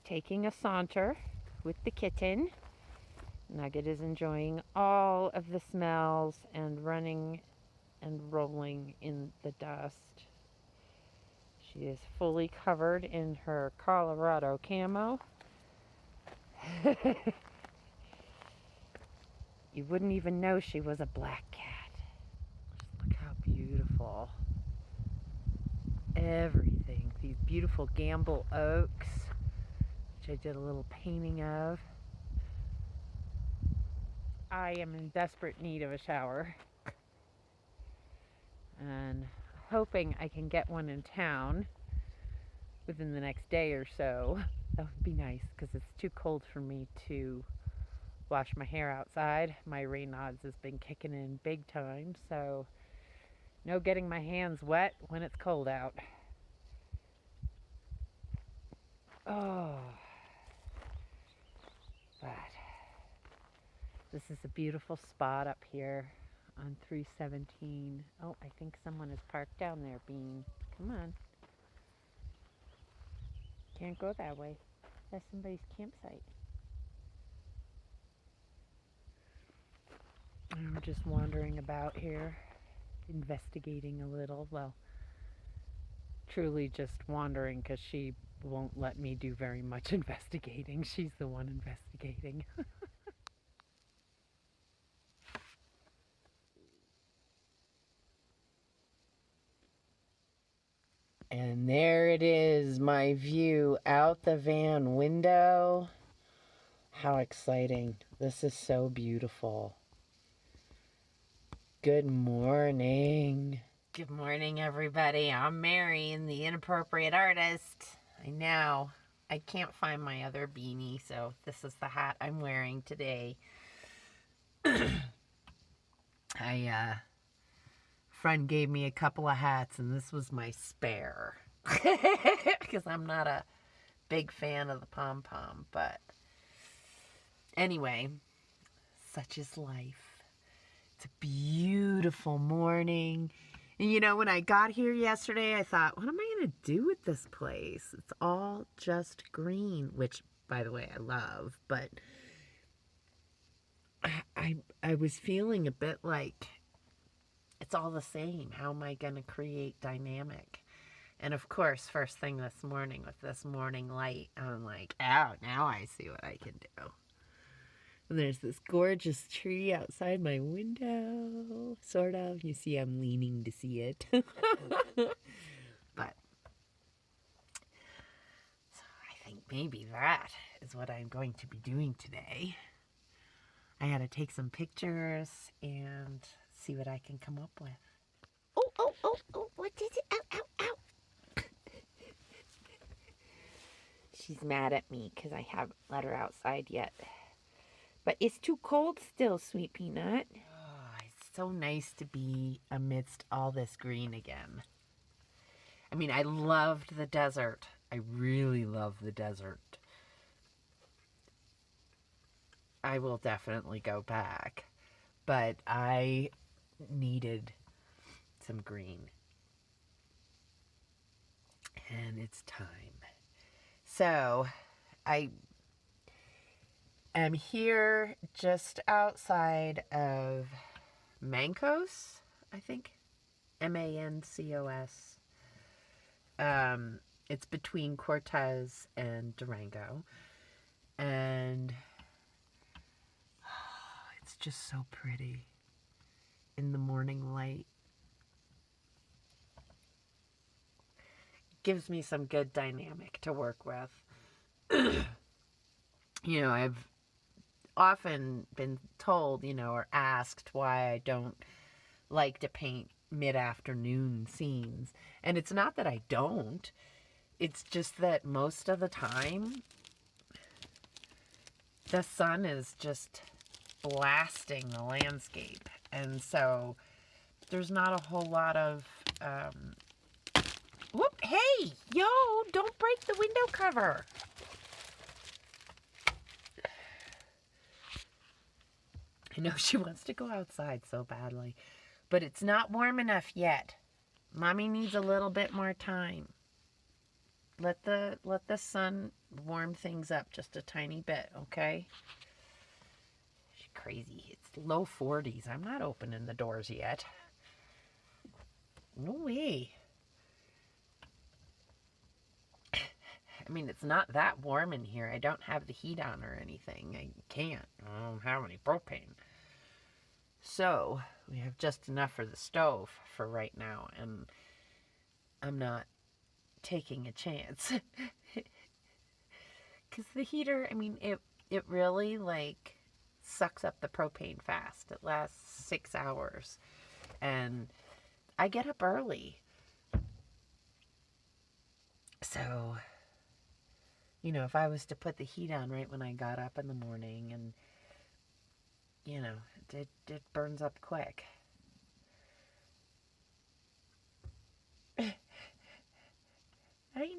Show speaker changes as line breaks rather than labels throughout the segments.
taking a saunter with the kitten. Nugget is enjoying all of the smells and running and rolling in the dust. She is fully covered in her Colorado camo. You wouldn't even know she was a black cat. Just look how beautiful. Everything. These beautiful Gamble oaks, which I did a little painting of. I am in desperate need of a shower. And hoping I can get one in town within the next day or so. That would be nice because it's too cold for me to wash my hair outside. My Raynaud's has been kicking in big time, so no getting my hands wet when it's cold out. Oh, but this is a beautiful spot up here on 317. Oh, I think someone is parked down there, Bean. Come on. Can't go that way. That's somebody's campsite. And we're just wandering about here, investigating a little. Well, truly just wandering because she won't let me do very much investigating. She's the one investigating. And there it is, my view out the van window. How exciting. This is so beautiful. Good morning. Good morning, everybody. I'm Marion, the Inappropriate Artist. I know. I can't find my other beanie, so this is the hat I'm wearing today. Friend gave me a couple of hats, and this was my spare. Because I'm not a big fan of the pom-pom, but anyway, such is life. It's a beautiful morning. And you know, when I got here yesterday, I thought, what am I going to do with this place? It's all just green, which, by the way, I love. But I was feeling a bit like it's all the same. How am I going to create dynamic? And of course, first thing this morning with this morning light, I'm like, oh, now I see what I can do. And there's this gorgeous tree outside my window, sort of. You see, I'm leaning to see it. But, so I think maybe that is what I'm going to be doing today. I had to take some pictures and see what I can come up with. Oh, what is it? Ow, ow, ow. She's mad at me because I haven't let her outside yet. But it's too cold still, Sweet Peanut. Oh, it's so nice to be amidst all this green again. I mean, I loved the desert. I really love the desert. I will definitely go back. But I needed some green. And it's time. So, I am here just outside of Mancos, I think. Mancos. It's between Cortez and Durango. And it's just so pretty in the morning light. Gives me some good dynamic to work with. You know, I've often been told, or asked why I don't like to paint mid-afternoon scenes. And it's not that I don't. It's just that most of the time, the sun is just blasting the landscape. And so there's not a whole lot of... Whoop! Hey! Yo! Don't break the window cover! I know she wants to go outside so badly, but it's not warm enough yet. Mommy needs a little bit more time. let the sun warm things up just a tiny bit, okay? She's crazy. It's low 40s. I'm not opening the doors yet. No way. I mean, it's not that warm in here. I don't have the heat on or anything. I can't. I don't have any propane. So, we have just enough for the stove for right now, and I'm not taking a chance. Because the heater, I mean, it really, like, sucks up the propane fast. It lasts 6 hours. And I get up early. So, you know, if I was to put the heat on right when I got up in the morning, and, you know, it burns up quick. I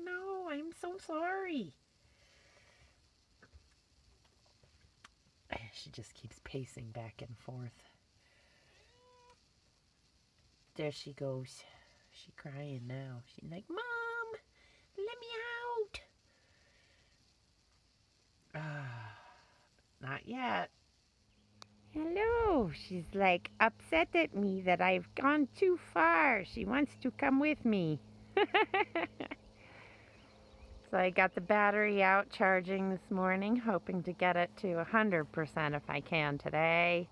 know, I'm so sorry. She just keeps pacing back and forth. There she goes. She's crying now. She's like, Mom, let me out. Not yet. Hello. She's like upset at me that I've gone too far. She wants to come with me. So I got the battery out charging this morning, hoping to get it to 100% if I can today.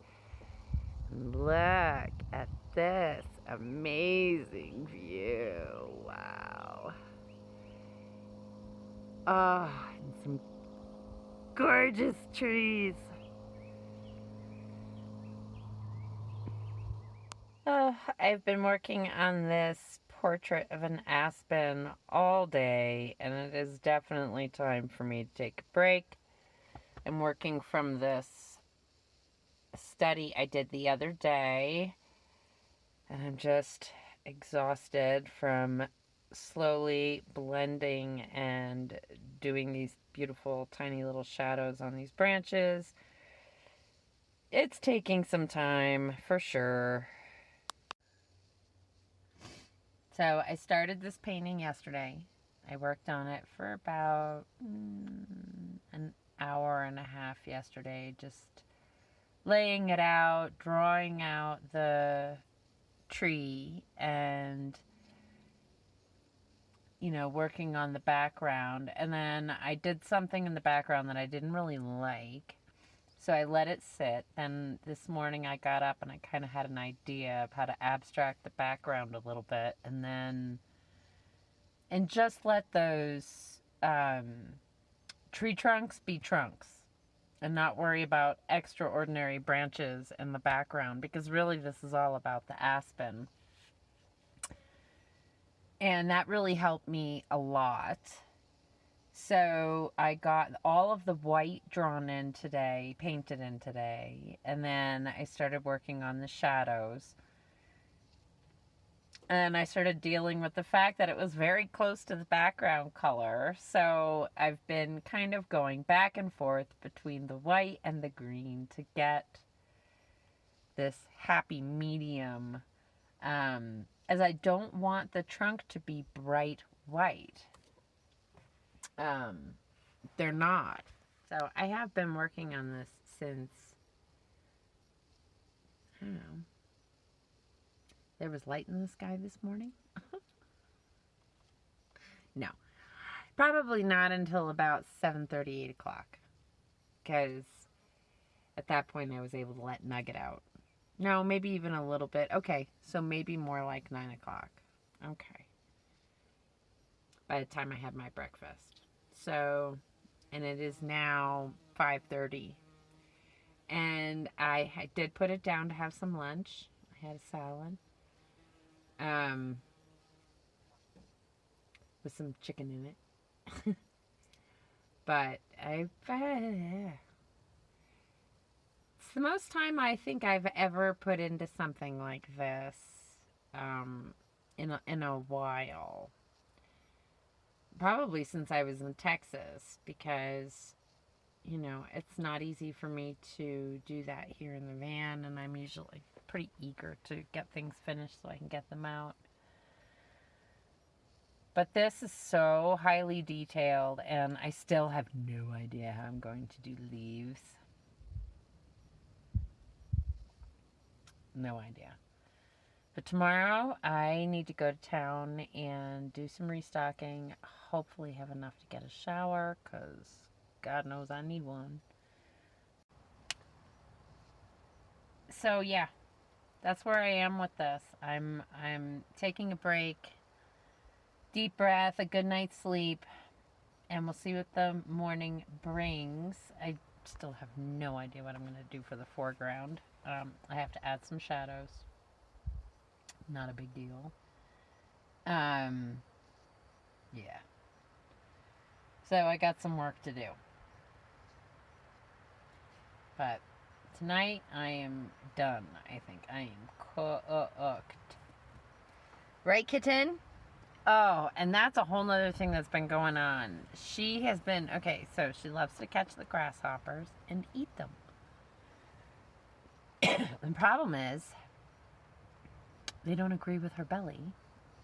Look at this amazing view. Wow. Oh, and some gorgeous trees. I've been working on this portrait of an aspen all day, and it is definitely time for me to take a break. I'm working from this study I did the other day, and I'm just exhausted from slowly blending and doing these beautiful tiny little shadows on these branches. It's taking some time for sure. So I started this painting yesterday. I worked on it for about an hour and a half yesterday, just laying it out, drawing out the tree, and, you know, working on the background. And then I did something in the background that I didn't really like, so I let it sit. Then this morning I got up and I kind of had an idea of how to abstract the background a little bit, and just let those tree trunks be trunks and not worry about extraordinary branches in the background, because really this is all about the aspen. And that really helped me a lot. So I got all of the white drawn in today, painted in today, and then I started working on the shadows. And I started dealing with the fact that it was very close to the background color. So I've been kind of going back and forth between the white and the green to get this happy medium. As I don't want the trunk to be bright white. They're not. So I have been working on this since, I don't know, there was light in the sky this morning. No, probably not until about 7:30, 8 o'clock, because at that point I was able to let Nugget out. No, maybe even a little bit. Okay, so maybe more like 9 o'clock. Okay. By the time I had my breakfast. So, and it is now 5:30. And I did put it down to have some lunch. I had a salad. With some chicken in it. But it's the most time I think I've ever put into something like this in a while. Probably since I was in Texas, because, you know, it's not easy for me to do that here in the van, and I'm usually pretty eager to get things finished so I can get them out. But this is so highly detailed, and I still have no idea how I'm going to do leaves. No idea. But tomorrow, I need to go to town and do some restocking. Hopefully have enough to get a shower, because God knows I need one. So, yeah. That's where I am with this. I'm taking a break. Deep breath, a good night's sleep, and we'll see what the morning brings. I still have no idea what I'm going to do for the foreground. I have to add some shadows. Not a big deal. Yeah. So I got some work to do. But tonight I am done. I think I am cooked. Right, kitten? Oh, and that's a whole nother thing that's been going on. She has been, okay, so she loves to catch the grasshoppers and eat them. The problem is, they don't agree with her belly,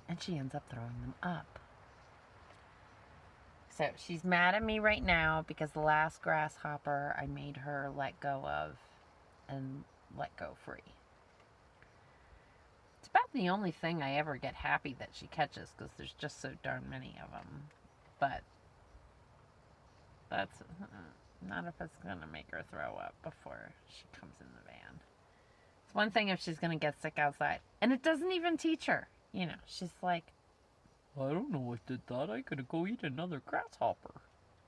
and she ends up throwing them up. So she's mad at me right now because the last grasshopper I made her let go of and let go free. It's about the only thing I ever get happy that she catches, because there's just so darn many of them. But that's not if it's going to make her throw up before she comes in the van. It's one thing if she's going to get sick outside. And it doesn't even teach her. You know, she's like, I don't know what did that. I could go eat another grasshopper.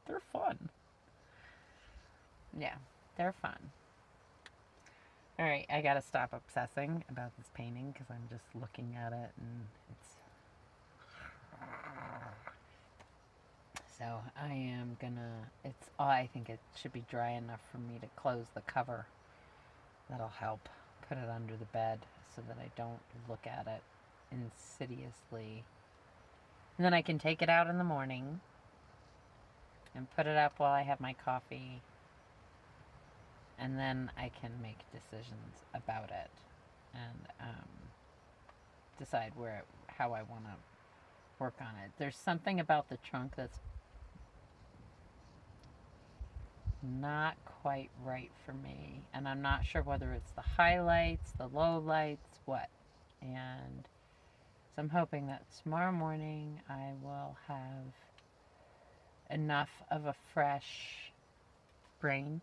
They're fun. Yeah, they're fun. All right, I gotta stop obsessing about this painting because I'm just looking at it and it's... So I am gonna... I think it should be dry enough for me to close the cover. That'll help. Put it under the bed so that I don't look at it insidiously. And then I can take it out in the morning and put it up while I have my coffee. And then I can make decisions about it and decide how I want to work on it. There's something about the trunk that's not quite right for me, and I'm not sure whether it's the highlights, the lowlights, what. And so I'm hoping that tomorrow morning I will have enough of a fresh brain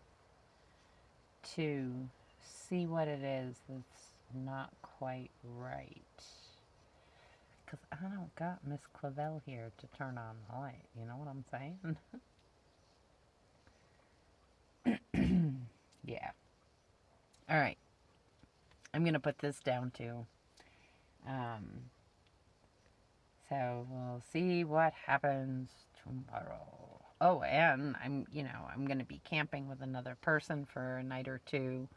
to see what it is that's not quite right. Because I don't got Miss Clavel here to turn on the light. You know what I'm saying? Yeah. All right. I'm going to put this down too. So we'll see what happens tomorrow. Oh, and I'm going to be camping with another person for a night or two.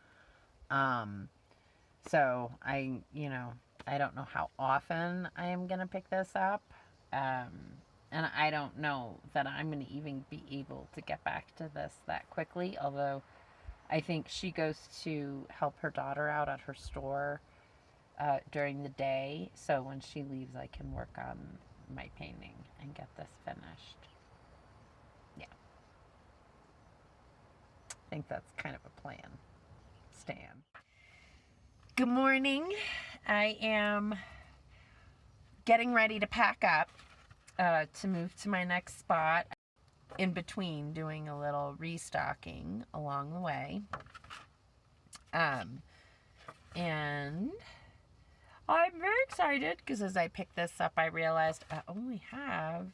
So I don't know how often I am going to pick this up. And I don't know that I'm going to even be able to get back to this that quickly. Although I think she goes to help her daughter out at her store during the day. So when she leaves, I can work on my painting and get this finished. Yeah. I think that's kind of a plan. Stan. Good morning. I am getting ready to pack up to move to my next spot. In between doing a little restocking along the way. And I'm very excited because as I picked this up, I realized I only have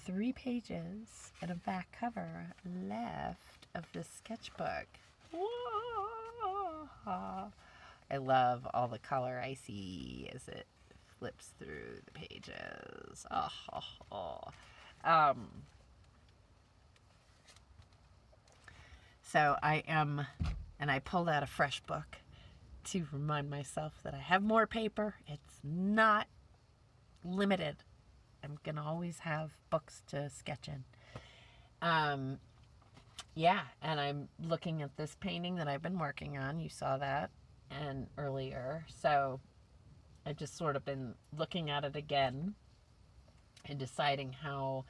3 pages and a back cover left of this sketchbook. Whoa. I love all the color I see as it flips through the pages. So I am, and I pulled out a fresh book to remind myself that I have more paper. It's not limited. I'm going to always have books to sketch in. Yeah, and I'm looking at this painting that I've been working on. You saw that and earlier. So I've just sort of been looking at it again. and deciding how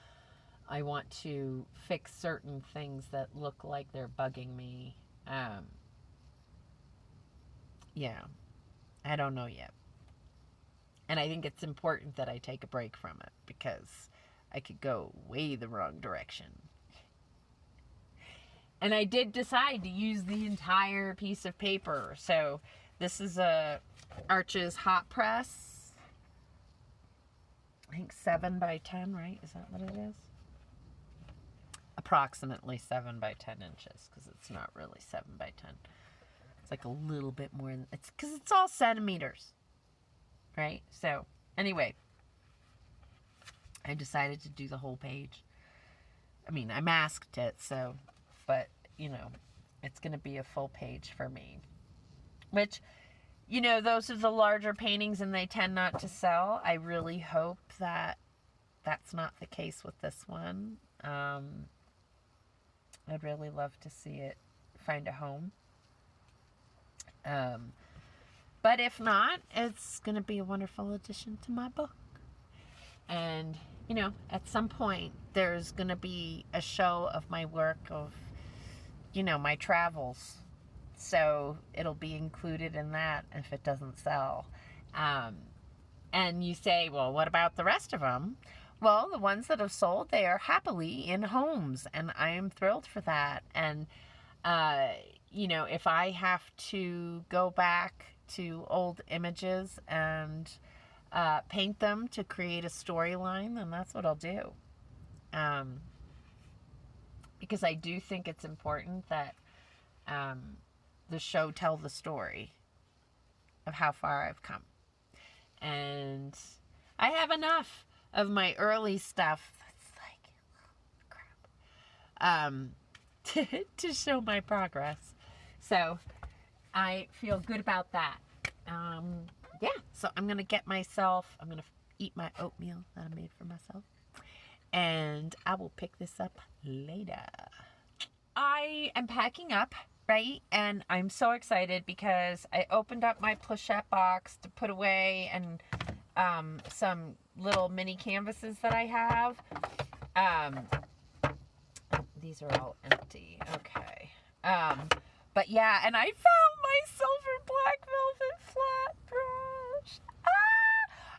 I want to fix certain things that look like they're bugging me. Yeah, I don't know yet. And I think it's important that I take a break from it because I could go way the wrong direction. And I did decide to use the entire piece of paper. So this is a Arches hot press. I think 7 by 10, right? Is that what it is? Approximately 7 by 10 inches, because it's not really 7 by 10. It's like a little bit more. It's because it's all centimeters, right? So anyway, I decided to do the whole page. I mean, I masked it, so, but, you know, it's going to be a full page for me. Which, you know, those are the larger paintings and they tend not to sell. I really hope that that's not the case with this one. I'd really love to see it find a home. But if not, it's going to be a wonderful addition to my book. And, you know, at some point, there's going to be a show of my work of, you know, my travels. So it'll be included in that if it doesn't sell. And you say, well, what about the rest of them? Well, the ones that have sold, they are happily in homes. And I am thrilled for that. And, you know, if I have to go back to old images and paint them to create a storyline, then that's what I'll do. Because I do think it's important that the show tell the story of how far I've come. And I have enough of my early stuff that's like crap to show my progress. So I feel good about that. Yeah, so I'm going to eat my oatmeal that I made for myself. And I will pick this up later. I am packing up, right? And I'm so excited because I opened up my pochette box to put away and some little mini canvases that I have. These are all empty. Okay. But yeah, and I found my silver black velvet flat brush.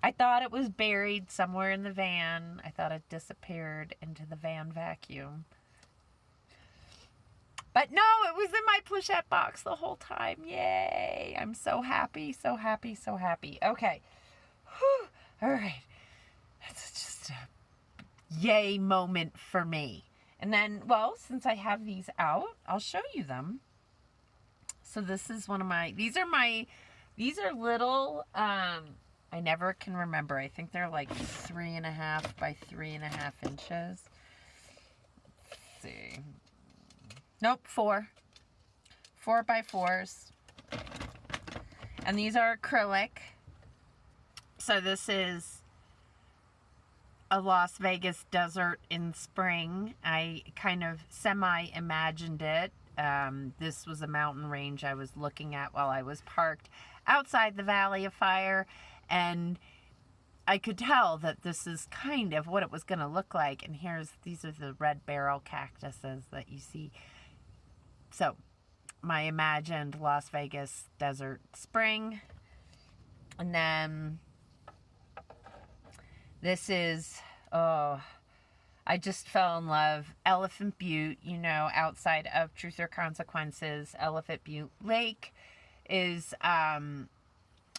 I thought it was buried somewhere in the van. I thought it disappeared into the van vacuum. But no, it was in my pochette box the whole time. Yay. I'm so happy, so happy, so happy. Okay. Whew. All right. That's just a yay moment for me. And then, well, since I have these out, I'll show you them. So this is one of my, these are little, I never can remember. I think they're like 3.5 by 3.5 inches. Let's see. Nope, 4 by 4s. And these are acrylic. So this is a Las Vegas desert in spring. I kind of semi-imagined it. This was a mountain range I was looking at while I was parked outside the Valley of Fire, and I could tell that this is kind of what it was going to look like. And these are the red barrel cactuses that you see. So, my imagined Las Vegas desert spring. And then this is, I just fell in love. Elephant Butte, you know, outside of Truth or Consequences, Elephant Butte Lake is,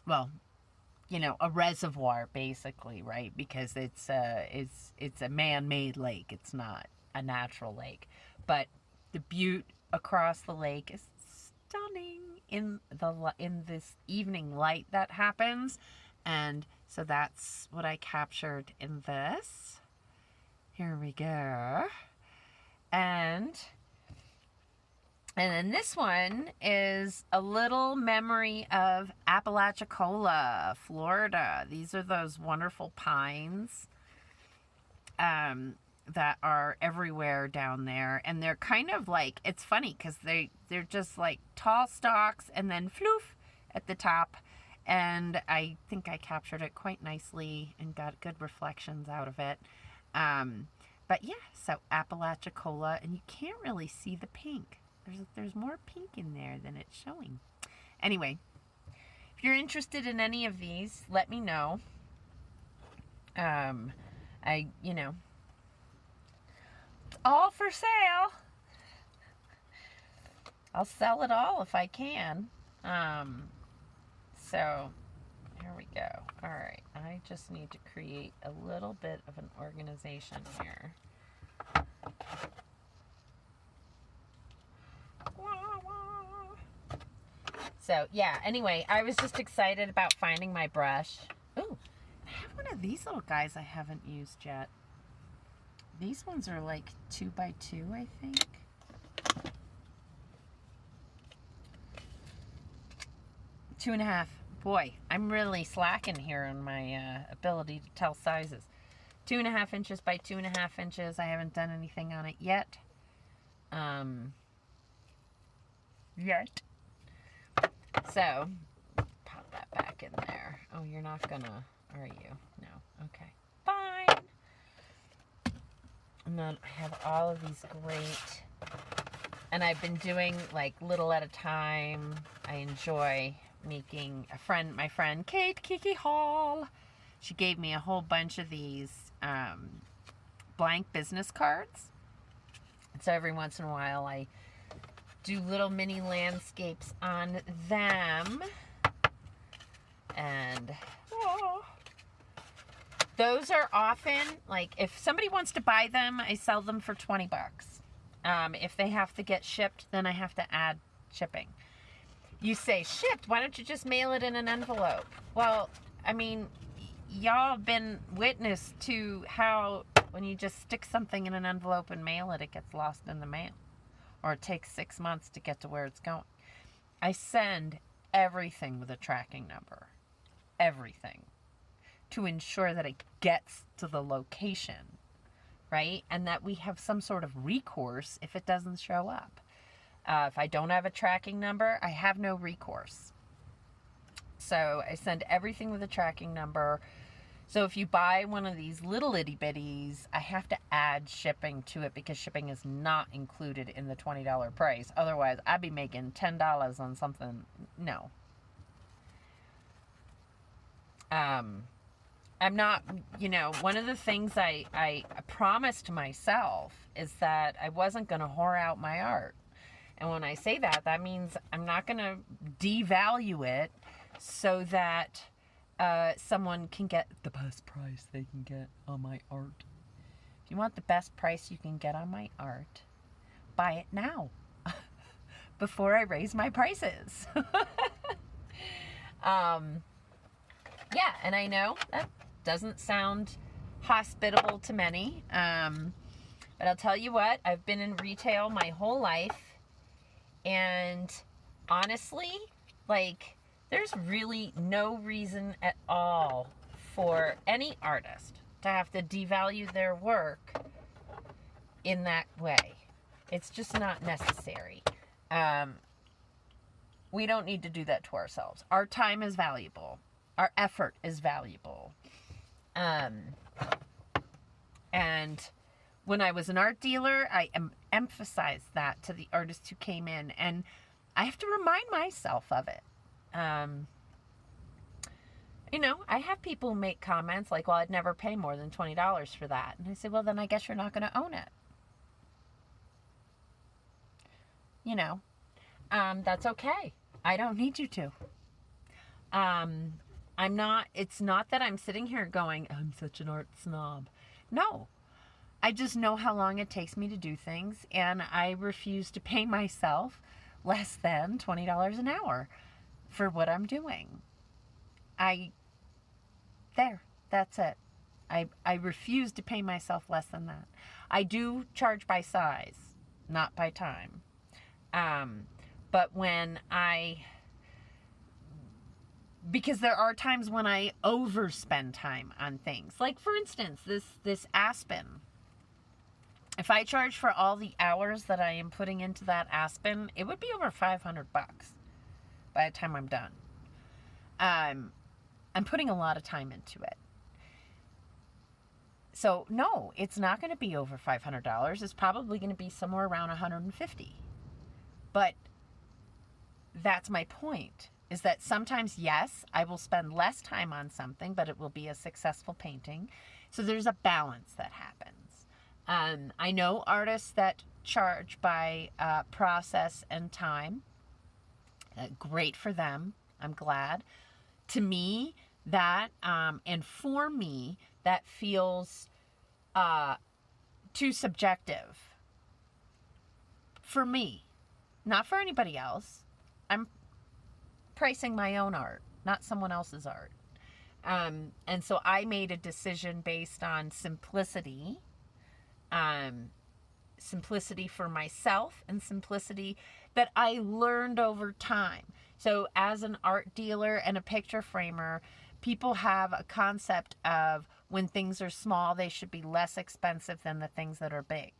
well, you know, a reservoir basically, right? Because it's a man-made lake. It's not a natural lake. But the butte across the lake is stunning in this evening light that happens. And so that's what I captured in this. Here we go. And then this one is a little memory of Apalachicola, Florida. These are those wonderful pines that are everywhere down there. And they're kind of like, it's funny because they're just like tall stalks and then floof at the top. and I think I captured it quite nicely and got good reflections out of it. But yeah, so Apalachicola, and you can't really see the pink. There's more pink in there than it's showing. Anyway, if you're interested in any of these, let me know. It's all for sale. I'll sell it all if I can. So here we go. All right, I just need to create a little bit of an organization here. So yeah, anyway, I was just excited about finding my brush. Ooh, I have one of these little guys I haven't used yet. These ones are like 2x2, I think. Two and a half. Boy, I'm really slacking here on my ability to tell sizes. 2.5 inches by 2.5 inches. I haven't done anything on it yet. So, pop that back in there. Oh, you're not gonna, are you? No. Okay. Fine. And then I have all of these great, and I've been doing like little at a time. I enjoy making my friend Kate Kiki Hall. She gave me a whole bunch of these blank business cards. And so every once in a while I do little mini landscapes on them. And those are often, like, if somebody wants to buy them, I sell them for $20. If they have to get shipped, then I have to add shipping. You say, shipped, why don't you just mail it in an envelope? Well, I mean, y'all have been witness to how when you just stick something in an envelope and mail it, it gets lost in the mail. Or it takes 6 months to get to where it's going. I send everything with a tracking number. Everything. To ensure that it gets to the location, right? And that we have some sort of recourse if it doesn't show up. If I don't have a tracking number, I have no recourse. So I send everything with a tracking number. So if you buy one of these little itty bitties, I have to add shipping to it because shipping is not included in the $20 price. Otherwise, I'd be making $10 on something. No. I'm not, one of the things I promised myself is that I wasn't going to whore out my art. And when I say that, that means I'm not going to devalue it so that someone can get the best price they can get on my art. If you want the best price you can get on my art, buy it now before I raise my prices. Yeah, and I know that doesn't sound hospitable to many, but I'll tell you what, I've been in retail my whole life. And honestly, like, there's really no reason at all for any artist to have to devalue their work in that way. It's just not necessary. We don't need to do that to ourselves. Our time is valuable. Our effort is valuable. And when I was an art dealer, I emphasized that to the artists who came in, and I have to remind myself of it. I have people make comments like, well, I'd never pay more than $20 for that. And I say, well, then I guess you're not going to own it. That's okay. I don't need you to. It's not that I'm sitting here going, I'm such an art snob. No. I just know how long it takes me to do things, and I refuse to pay myself less than $20 an hour for what I'm doing. That's it. I refuse to pay myself less than that. I do charge by size, not by time. But because there are times when I overspend time on things. Like, for instance, this aspen. If I charge for all the hours that I am putting into that aspen, it would be over $500 by the time I'm done. I'm putting a lot of time into it. So no, it's not going to be over $500. It's probably going to be somewhere around $150. But that's my point, is that sometimes, yes, I will spend less time on something, but it will be a successful painting. So there's a balance that happens. I know artists that charge by process and time. Great for them. I'm glad. To me, that, and for me, that feels too subjective. For me, not for anybody else. I'm pricing my own art, not someone else's art. And so I made a decision based on simplicity, simplicity for myself, and simplicity that I learned over time. So as an art dealer and a picture framer, people have a concept of when things are small, they should be less expensive than the things that are big.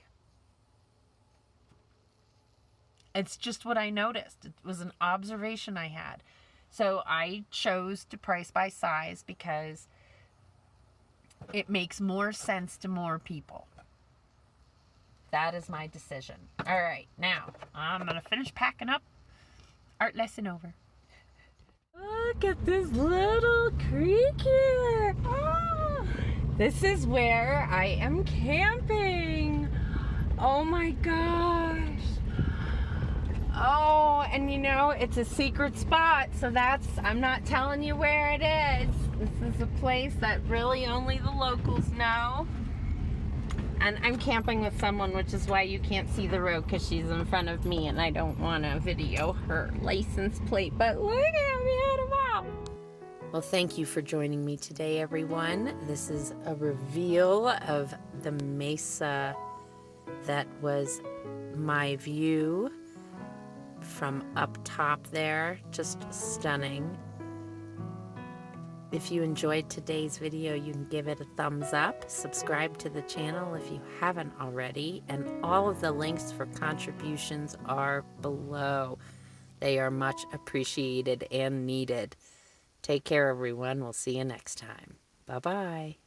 It's just what I noticed. It was an observation I had. So I chose to price by size because it makes more sense to more people. That is my decision. All right, now I'm going to finish packing up. Art lesson over. Look at this little creek here. Oh, this is where I am camping. Oh my gosh. Oh, and you know, it's a secret spot, so I'm not telling you where it is. This is a place that really only the locals know. And I'm camping with someone, which is why you can't see the road, because she's in front of me and I don't want to video her license plate. But look at me at a map. Well, thank you for joining me today, everyone. This is a reveal of the mesa that was my view from up top there. Just stunning. If you enjoyed today's video, you can give it a thumbs up, subscribe to the channel if you haven't already, and all of the links for contributions are below. They are much appreciated and needed. Take care, everyone. We'll see you next time. Bye-bye.